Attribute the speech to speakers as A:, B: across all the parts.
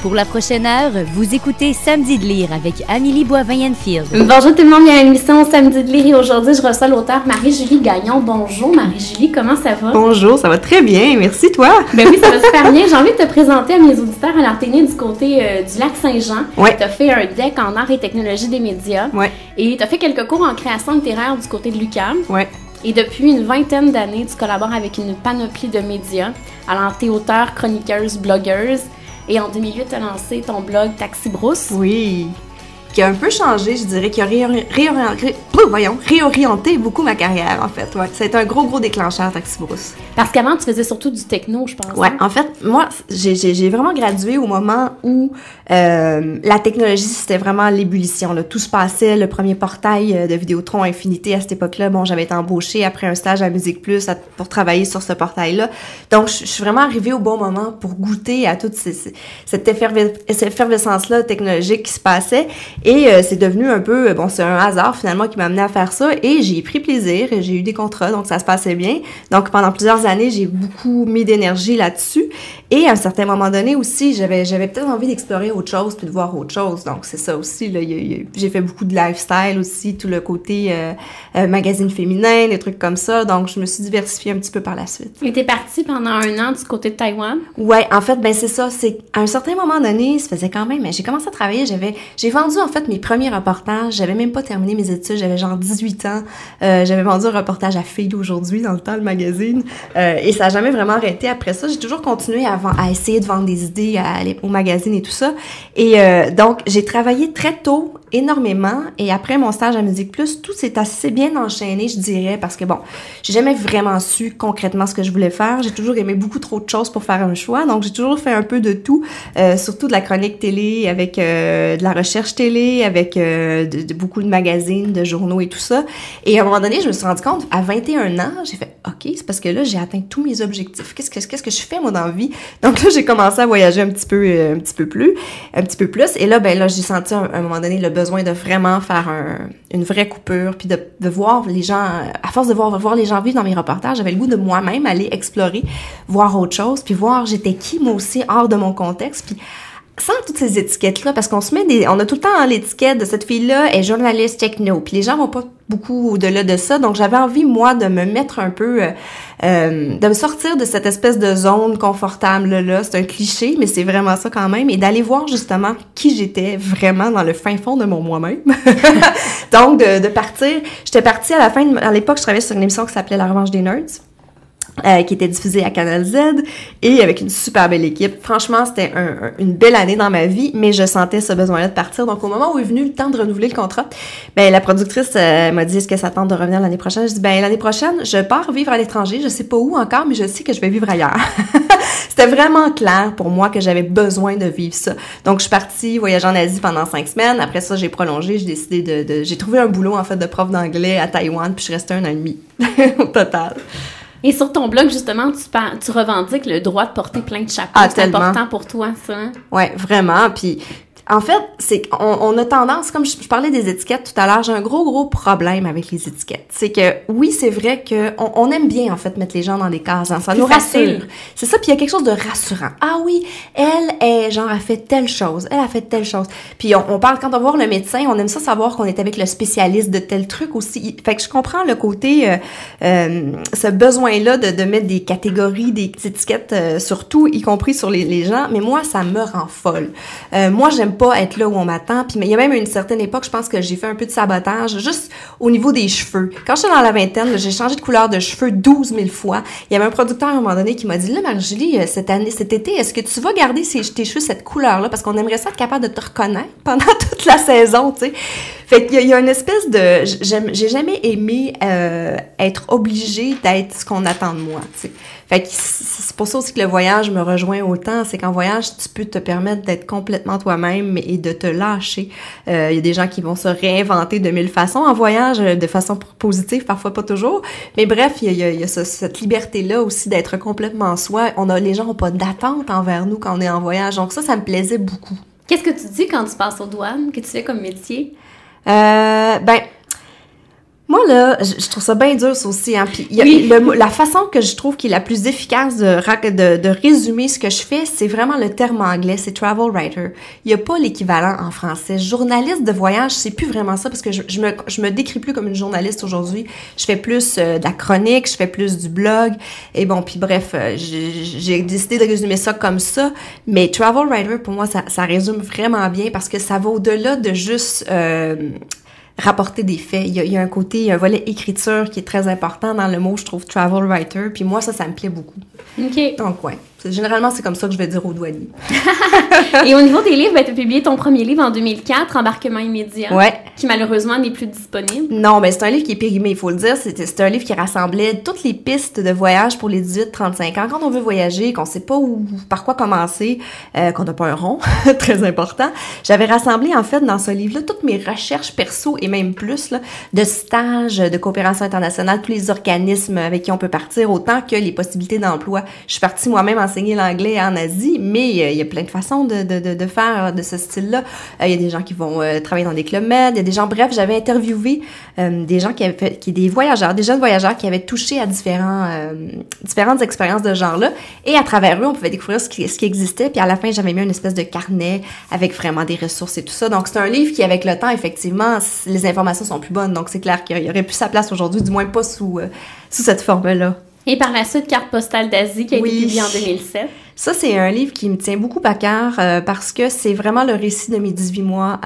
A: Pour la prochaine heure, vous écoutez Samedi de lire avec Amélie Boivin-Enfield.
B: Bonjour tout le monde, bienvenue à l'émission Samedi de lire et aujourd'hui je reçois l'auteure Marie-Julie Gagnon. Bonjour Marie-Julie, comment ça va?
C: Bonjour, ça va très bien, merci toi.
B: Ben oui, ça va super bien. J'ai envie de te présenter à mes auditeurs. Alors t'es née du côté du lac Saint-Jean.
C: Ouais.
B: T'as fait un DEC en arts et technologies des médias.
C: Ouais.
B: Et t'as fait quelques cours en création littéraire du côté de l'UQAM.
C: Ouais.
B: Et depuis une vingtaine d'années, tu collabores avec une panoplie de médias. Alors t'es auteure, chroniqueuse, blogueuse. Et en 2008, tu as lancé ton blog Taxi Brousse.
C: Oui, qui a un peu changé, je dirais, qui a réorienté beaucoup ma carrière, en fait. Ouais. Ça a été un gros déclencheur, Taxi Brousse.
B: Parce qu'avant, tu faisais surtout du techno, je pense.
C: Ouais, en fait, moi, j'ai vraiment gradué au moment où la technologie, c'était vraiment l'ébullition. Là. Tout se passait, le premier portail de Vidéotron Infinité à cette époque-là. Bon, j'avais été embauchée après un stage à Musique Plus pour travailler sur ce portail-là. Donc, je suis vraiment arrivée au bon moment pour goûter à toute cette effervescence-là technologique qui se passait. Et c'est devenu un peu, bon, c'est un hasard finalement qui m'a amené à faire ça. Et j'ai pris plaisir, j'ai eu des contrats, donc ça se passait bien. Donc, pendant plusieurs années, j'ai beaucoup mis d'énergie là-dessus. Et à un certain moment donné aussi, j'avais peut-être envie d'explorer autre chose puis de voir autre chose. Donc, c'est ça aussi. Là, j'ai fait beaucoup de lifestyle aussi, tout le côté magazine féminin, des trucs comme ça. Donc, je me suis diversifiée un petit peu par la suite.
B: Et t'es partie pendant un an du côté de Taïwan?
C: Ouais, en fait, ben c'est ça. C'est à un certain moment donné, ça faisait quand même. J'ai commencé à travailler. J'ai vendu en fait mes premiers reportages. J'avais même pas terminé mes études. J'avais genre 18 ans. J'avais vendu un reportage à Fille d'aujourd'hui dans le temps, le magazine. Et ça a jamais vraiment arrêté après ça. J'ai toujours continué à essayer de vendre des idées au magazine et tout ça. Et donc, j'ai travaillé très tôt, énormément. Et après mon stage à Musique Plus, tout s'est assez bien enchaîné, je dirais, parce que bon, j'ai jamais vraiment su concrètement ce que je voulais faire. J'ai toujours aimé beaucoup trop de choses pour faire un choix. Donc, j'ai toujours fait un peu de tout, surtout de la chronique télé, avec de la recherche télé, avec beaucoup de magazines, de journaux et tout ça. Et à un moment donné, je me suis rendu compte, à 21 ans, j'ai fait « OK, c'est parce que là, j'ai atteint tous mes objectifs. Qu'est-ce que je fais, moi, dans la vie? » Donc là, j'ai commencé à voyager un petit peu plus. Et là, ben là, j'ai senti à un moment donné le besoin de vraiment faire une vraie coupure, puis de voir les gens, à force de voir les gens vivre dans mes reportages, j'avais le goût de moi-même aller explorer, voir autre chose, puis voir j'étais qui, moi aussi, hors de mon contexte, puis sans toutes ces étiquettes-là, parce qu'on se met on a tout le temps l'étiquette de cette fille-là est journaliste techno, puis les gens vont pas beaucoup au-delà de ça, donc j'avais envie, moi, de me mettre un peu, de me sortir de cette espèce de zone confortable-là, c'est un cliché, mais c'est vraiment ça quand même, et d'aller voir justement qui j'étais vraiment dans le fin fond de mon moi-même. Donc, de partir, j'étais partie à l'époque, je travaillais sur une émission qui s'appelait La Revanche des Nerds, qui était diffusée à Canal Z et avec une super belle équipe. Franchement, c'était une belle année dans ma vie, mais je sentais ce besoin-là de partir. Donc, au moment où est venu le temps de renouveler le contrat, ben la productrice m'a dit « Est-ce que ça tente de revenir l'année prochaine? » Je dis « Ben l'année prochaine, je pars vivre à l'étranger. Je sais pas où encore, mais je sais que je vais vivre ailleurs. » C'était vraiment clair pour moi que j'avais besoin de vivre ça. Donc, je suis partie voyager en Asie pendant 5 semaines. Après ça, j'ai prolongé. J'ai décidé j'ai trouvé un boulot, en fait, de prof d'anglais à Taïwan, puis je suis restée 1 an et demi au total.
B: Et sur ton blog, justement, tu revendiques le droit de porter plein de chapeaux.
C: Ah,
B: c'est
C: tellement
B: important pour toi, ça? Hein?
C: Ouais, vraiment. Puis, en fait, c'est qu'on a tendance, comme je parlais des étiquettes tout à l'heure, j'ai un gros problème avec les étiquettes. C'est que, oui, c'est vrai que on aime bien, en fait, mettre les gens dans des cases. Hein, ça nous rassure. C'est ça, puis il y a quelque chose de rassurant. Ah oui, elle a fait telle chose. Elle a fait telle chose. Puis on parle, quand on va voir le médecin, on aime ça savoir qu'on est avec le spécialiste de tel truc aussi. Fait que je comprends le côté, ce besoin-là de mettre des catégories, des étiquettes sur tout, y compris sur les gens. Mais moi, ça me rend folle. Moi, j'aime pas être là où on m'attend. Puis il y a même une certaine époque, je pense que j'ai fait un peu de sabotage, juste au niveau des cheveux. Quand j'étais dans la vingtaine, j'ai changé de couleur de cheveux 12 000 fois. Il y avait un producteur à un moment donné qui m'a dit « Là, Marie-Julie, cet été, est-ce que tu vas garder tes cheveux cette couleur-là? Parce qu'on aimerait ça être capable de te reconnaître pendant toute la saison, tu sais. » Fait qu'il y a une espèce de... J'ai jamais aimé être obligée d'être ce qu'on attend de moi, tu sais. Fait que c'est pour ça aussi que le voyage me rejoint autant. C'est qu'en voyage, tu peux te permettre d'être complètement toi-même et de te lâcher. Il y a des gens qui vont se réinventer de 1000 façons en voyage, de façon positive, parfois pas toujours. Mais bref, il y a cette liberté-là aussi d'être complètement soi. Les gens n'ont pas d'attente envers nous quand on est en voyage. Donc ça me plaisait beaucoup.
B: Qu'est-ce que tu dis quand tu passes aux douanes, que tu fais comme métier?
C: Moi, là, je trouve ça bien dur, ça aussi. Hein. Puis, la façon que je trouve qui est la plus efficace de résumer ce que je fais, c'est vraiment le terme anglais, c'est travel writer. Il n'y a pas l'équivalent en français. Journaliste de voyage, c'est plus vraiment ça, parce que je me décris plus comme une journaliste aujourd'hui. Je fais plus de la chronique, je fais plus du blog. Et bon, puis bref, j'ai décidé de résumer ça comme ça. Mais travel writer, pour moi, ça résume vraiment bien, parce que ça va au-delà de juste... rapporter des faits. Il y a un volet écriture qui est très important dans le mot, je trouve, travel writer. Puis moi, ça me plaît beaucoup.
B: OK.
C: Donc, ouais. Généralement, c'est comme ça que je vais dire aux douaniers.
B: Et au niveau des livres, tu as publié ton premier livre en 2004, Embarquement immédiat, qui malheureusement n'est plus disponible.
C: Non, mais c'est un livre qui est périmé, il faut le dire. C'est un livre qui rassemblait toutes les pistes de voyage pour les 18-35 ans. Quand on veut voyager, qu'on sait pas par quoi commencer, qu'on n'a pas un rond, très important, j'avais rassemblé, en fait, dans ce livre-là, toutes mes recherches perso et même plus, là, de stages, de coopération internationale, tous les organismes avec qui on peut partir, autant que les possibilités d'emploi. Je suis partie moi-même enseigner l'anglais en Asie, mais il y a plein de façons de faire de ce style-là. Il y a des gens qui vont travailler dans des clubs med, il y a des gens, bref, j'avais interviewé des gens des voyageurs, des jeunes voyageurs qui avaient touché à différentes expériences de ce genre-là, et à travers eux, on pouvait découvrir ce qui existait, puis à la fin, j'avais mis une espèce de carnet avec vraiment des ressources et tout ça. Donc, c'est un livre qui, avec le temps, effectivement, les informations sont plus bonnes, donc c'est clair qu'il y aurait plus sa place aujourd'hui, du moins pas sous cette forme-là.
B: Et par la suite, Carte postale d'Asie, qui a été publiée en 2007.
C: Ça, c'est un livre qui me tient beaucoup à cœur parce que c'est vraiment le récit de mes 18 mois,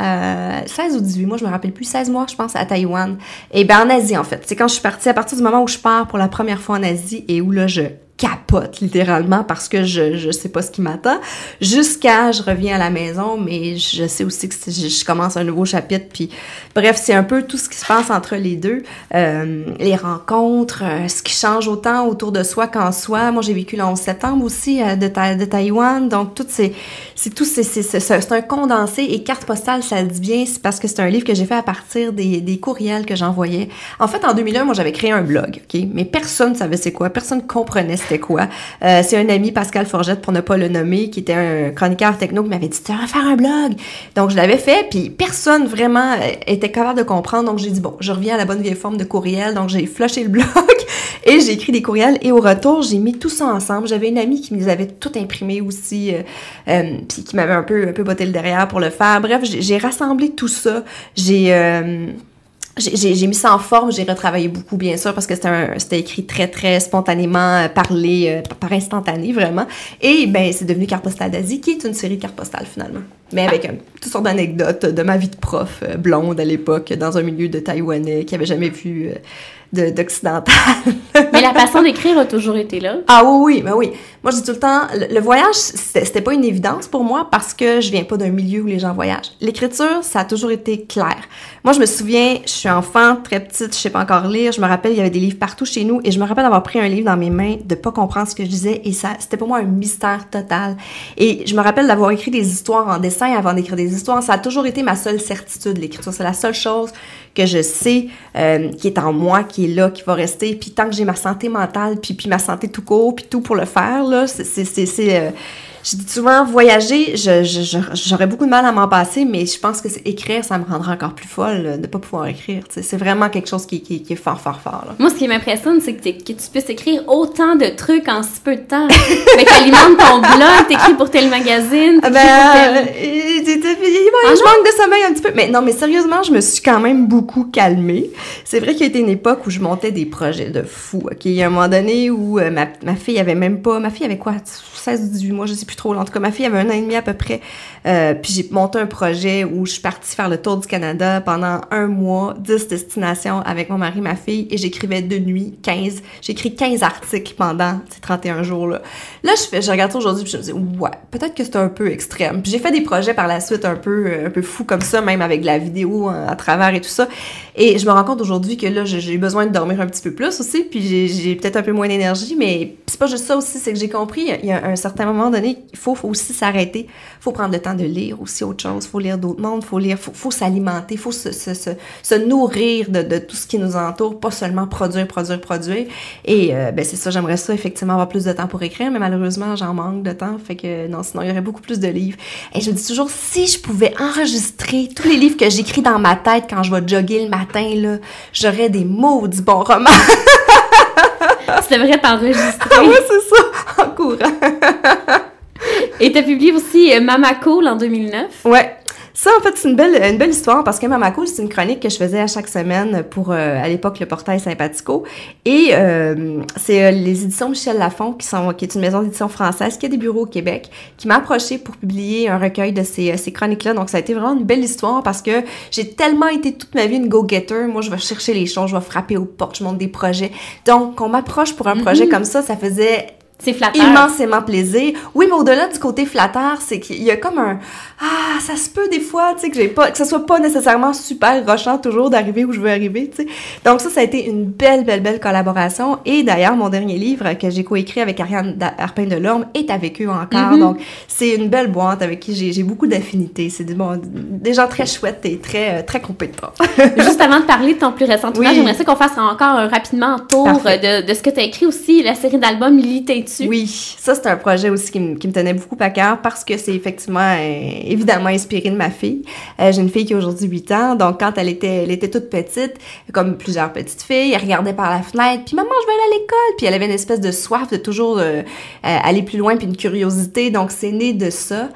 C: 16 ou 18 mois, je me rappelle plus, 16 mois, je pense, à Taïwan. Et en Asie, en fait. C'est quand je suis partie, à partir du moment où je pars pour la première fois en Asie et où là, je capote littéralement parce que je sais pas ce qui m'attend jusqu'à je reviens à la maison, mais je sais aussi que je commence un nouveau chapitre, puis bref, c'est un peu tout ce qui se passe entre les deux, les rencontres, ce qui change autant autour de soi qu'en soi. Moi, j'ai vécu le 11 septembre aussi de Taïwan, donc c'est un condensé, et Carte postale, ça le dit bien, c'est parce que c'est un livre que j'ai fait à partir des courriels que j'envoyais. En fait, en 2001, moi, j'avais créé un blog, ok, mais personne savait c'est quoi, personne comprenait c'était quoi. C'est un ami, Pascal Forgette, pour ne pas le nommer, qui était un chroniqueur techno, qui m'avait dit « Tu devrais faire un blog! » Donc, je l'avais fait, puis personne vraiment était capable de comprendre. Donc, j'ai dit « Bon, je reviens à la bonne vieille forme de courriel. » Donc, j'ai flushé le blog et j'ai écrit des courriels. Et au retour, j'ai mis tout ça ensemble. J'avais une amie qui me les avait tout imprimés aussi, puis qui m'avait un peu botté le derrière pour le faire. Bref, j'ai rassemblé tout ça. J'ai mis ça en forme, j'ai retravaillé beaucoup, bien sûr, parce que c'était écrit très, très spontanément, parlé, par instantané, vraiment. Et c'est devenu Carte postale d'Asie, qui est une série de cartes postales, finalement. Mais avec toutes sortes d'anecdotes de ma vie de prof blonde à l'époque, dans un milieu de Taïwanais qui avait jamais vu d'occidental.
B: Mais la passion d'écrire a toujours été là.
C: Ah oui, oui. Moi, je dis tout le temps, le voyage, c'était pas une évidence pour moi parce que je viens pas d'un milieu où les gens voyagent. L'écriture, ça a toujours été clair. Moi, je me souviens, je suis enfant, très petite, je sais pas encore lire, je me rappelle, il y avait des livres partout chez nous, et je me rappelle d'avoir pris un livre dans mes mains, de pas comprendre ce que je disais, et ça, c'était pour moi un mystère total. Et je me rappelle d'avoir écrit des histoires en dessin avant d'écrire des histoires. Ça a toujours été ma seule certitude, l'écriture. C'est la seule chose que je sais, qui est en moi, qui est là, qui va rester. Puis tant que j'ai ma santé mentale, puis ma santé tout court, puis tout pour le faire, là, je dis souvent, voyager, j'aurais beaucoup de mal à m'en passer, mais je pense que écrire, ça me rendra encore plus folle de ne pas pouvoir écrire. T'sais. C'est vraiment quelque chose qui est fort, fort, fort. Là.
B: Moi, ce qui m'impressionne, c'est que tu puisses écrire autant de trucs en si peu de temps. Mais t'alimentes ton blog, t'écris pour tel magazine,
C: je manque de sommeil un petit peu. Mais non, mais sérieusement, je me suis quand même beaucoup calmée. C'est vrai qu'il y a été une époque où je montais des projets de fou. OK? Il y a un moment donné où ma fille avait même pas... Ma fille avait quoi? 16 ou 18 mois, je sais plus trop. En tout cas, ma fille avait 1 an et demi à peu près. Puis j'ai monté un projet où je suis partie faire le tour du Canada pendant 1 mois, 10 destinations avec mon mari, ma fille, et j'écrivais de nuit 15. J'ai écrit 15 articles pendant ces 31 jours-là. Là, je regarde ça aujourd'hui puis je me dis, ouais, peut-être que c'est un peu extrême. Puis j'ai fait des projets par la suite un peu fous comme ça, même avec de la vidéo à travers et tout ça. Et je me rends compte aujourd'hui que là, j'ai besoin de dormir un petit peu plus aussi, puis j'ai peut-être un peu moins d'énergie, mais c'est pas juste ça aussi, c'est que j'ai compris, il y a un certain moment donné il faut aussi s'arrêter. Il faut prendre le temps de lire aussi autre chose. Il faut lire d'autres mondes, faut s'alimenter, il faut se nourrir de tout ce qui nous entoure, pas seulement produire. Et c'est ça, j'aimerais ça effectivement avoir plus de temps pour écrire, mais malheureusement, j'en manque de temps. Fait que non, sinon, il y aurait beaucoup plus de livres. Et je me dis toujours, si je pouvais enregistrer tous les livres que j'écris dans ma tête quand je vais jogger le matin, là, j'aurais des maudits bons romans.
B: Tu devrais t'enregistrer.
C: Ah ouais, c'est ça, en courant.
B: Et t'as publié aussi Mama Cool en 2009.
C: Ouais. Ça, en fait, c'est une belle histoire parce que Mama Cool, c'est une chronique que je faisais à chaque semaine pour, à l'époque, le portail Sympathico. Et c'est les éditions Michel Lafon, qui est une maison d'édition française, qui a des bureaux au Québec, qui m'a approché pour publier un recueil de ces chroniques-là. Donc, ça a été vraiment une belle histoire parce que j'ai tellement été toute ma vie une go-getter. Moi, je vais chercher les choses, je vais frapper aux portes, je monte des projets. Donc, qu'on m'approche pour un projet comme ça faisait...
B: C'est flatteur.
C: Immensément plaisir. Oui, mais au-delà du côté flatteur, c'est qu'il y a comme un... Ah, ça se peut des fois, tu sais, que ça soit pas nécessairement super rushant toujours d'arriver où je veux arriver, tu sais. Donc ça a été une belle collaboration. Et d'ailleurs, mon dernier livre que j'ai coécrit avec Ariane Arpin-Delorme est avec eux encore. Donc, c'est une belle boîte avec qui j'ai beaucoup d'affinités. C'est des gens très chouettes et très compétents.
B: Juste avant de parler de ton plus récent ouvrage, j'aimerais ça qu'on fasse encore rapidement un tour de ce que tu as écrit aussi, la série d'albums Militer.
C: Oui, ça c'est un projet aussi qui me tenait beaucoup à cœur parce que c'est effectivement évidemment inspiré de ma fille. J'ai une fille qui a aujourd'hui 8 ans, donc quand elle était toute petite, comme plusieurs petites filles, elle regardait par la fenêtre, puis maman je veux aller à l'école, puis elle avait une espèce de soif de toujours aller plus loin, puis une curiosité, donc c'est né de ça.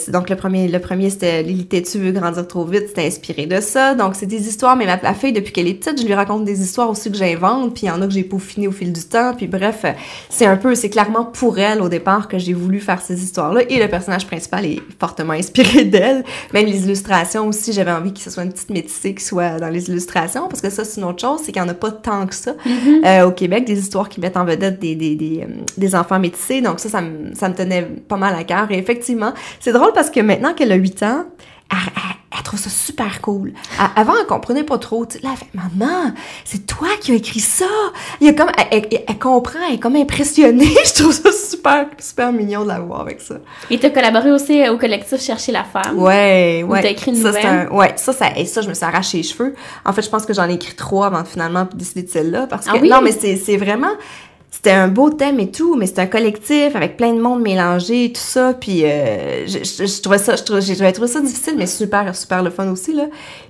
C: Donc le premier c'était Lily Têtu veut grandir trop vite, c'était inspiré de ça. Donc c'est des histoires, mais ma fille depuis qu'elle est petite, je lui raconte des histoires aussi que j'invente, puis il y en a que j'ai peaufiné au fil du temps, puis bref, c'est clairement pour elle au départ que j'ai voulu faire ces histoires-là, et le personnage principal est fortement inspiré d'elle. Même les illustrations aussi, j'avais envie que ce soit une petite métissée qui soit dans les illustrations, parce que ça c'est une autre chose, c'est qu'il y en a pas tant que ça au Québec, des histoires qui mettent en vedette des enfants métissés, donc ça me tenait pas mal à cœur. Et effectivement, c'est drôle parce que maintenant qu'elle a 8 ans, elle trouve ça super cool. Avant, elle comprenait pas trop. Là, elle fait « Maman, c'est toi qui as écrit ça! » Elle comprend, elle est comme impressionnée. Je trouve ça super mignon de la voir avec ça.
B: Et t'as collaboré aussi au collectif Chercher la femme.
C: Ouais.
B: Où t'as écrit une nouvelle.
C: Ça, je me suis arraché les cheveux. En fait, je pense que j'en ai écrit 3 avant de finalement décider de celle-là. Parce que,
B: oui?
C: Non, mais c'est vraiment... C'était un beau thème et tout, mais c'est un collectif avec plein de monde mélangé et tout ça. Puis j'ai trouvé ça difficile, mais super le fun aussi là.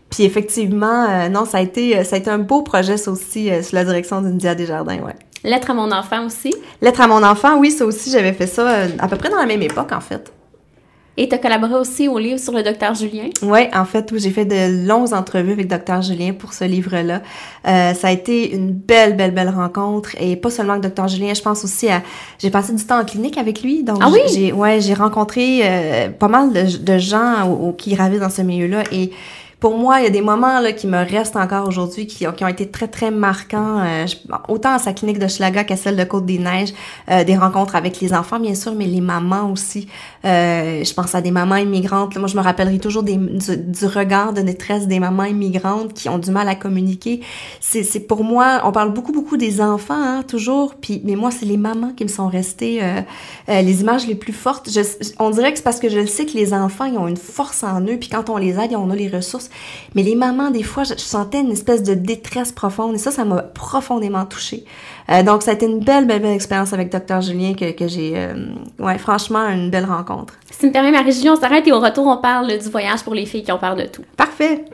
C: Puis effectivement, non, ça a été un beau projet ça aussi sous la direction d'India Desjardins, ouais.
B: Lettre à mon enfant aussi.
C: Lettre à mon enfant, oui, ça aussi j'avais fait ça à peu près dans la même époque en fait.
B: Et tu as collaboré aussi au livre sur le docteur Julien.
C: Oui, en fait, j'ai fait de longues entrevues avec Dr Julien pour ce livre-là. Ça a été une belle rencontre, et pas seulement avec Dr Julien, je pense aussi j'ai passé du temps en clinique avec lui, donc j'ai rencontré pas mal de gens qui gravitent dans ce milieu-là, et pour moi, il y a des moments là qui me restent encore aujourd'hui, qui ont été très marquants, autant à sa clinique de Schlaga qu'à celle de Côte-des-Neiges, des rencontres avec les enfants bien sûr, mais les mamans aussi. Je pense à des mamans immigrantes. Moi, je me rappellerai toujours du regard de détresse des mamans immigrantes qui ont du mal à communiquer. C'est pour moi, on parle beaucoup des enfants, hein, toujours, mais moi, c'est les mamans qui me sont restées les images les plus fortes. On dirait que c'est parce que je le sais que les enfants, ils ont une force en eux, puis quand on les aide, on a les ressources. Mais les mamans, des fois, je sentais une espèce de détresse profonde, et ça m'a profondément touchée. Donc, ça a été une belle expérience avec Dr Julien que j'ai... franchement, une belle rencontre.
B: Si tu me permets, Marie-Julie, on s'arrête et au retour, on parle du voyage pour les filles qui ont peur de tout.
C: Parfait!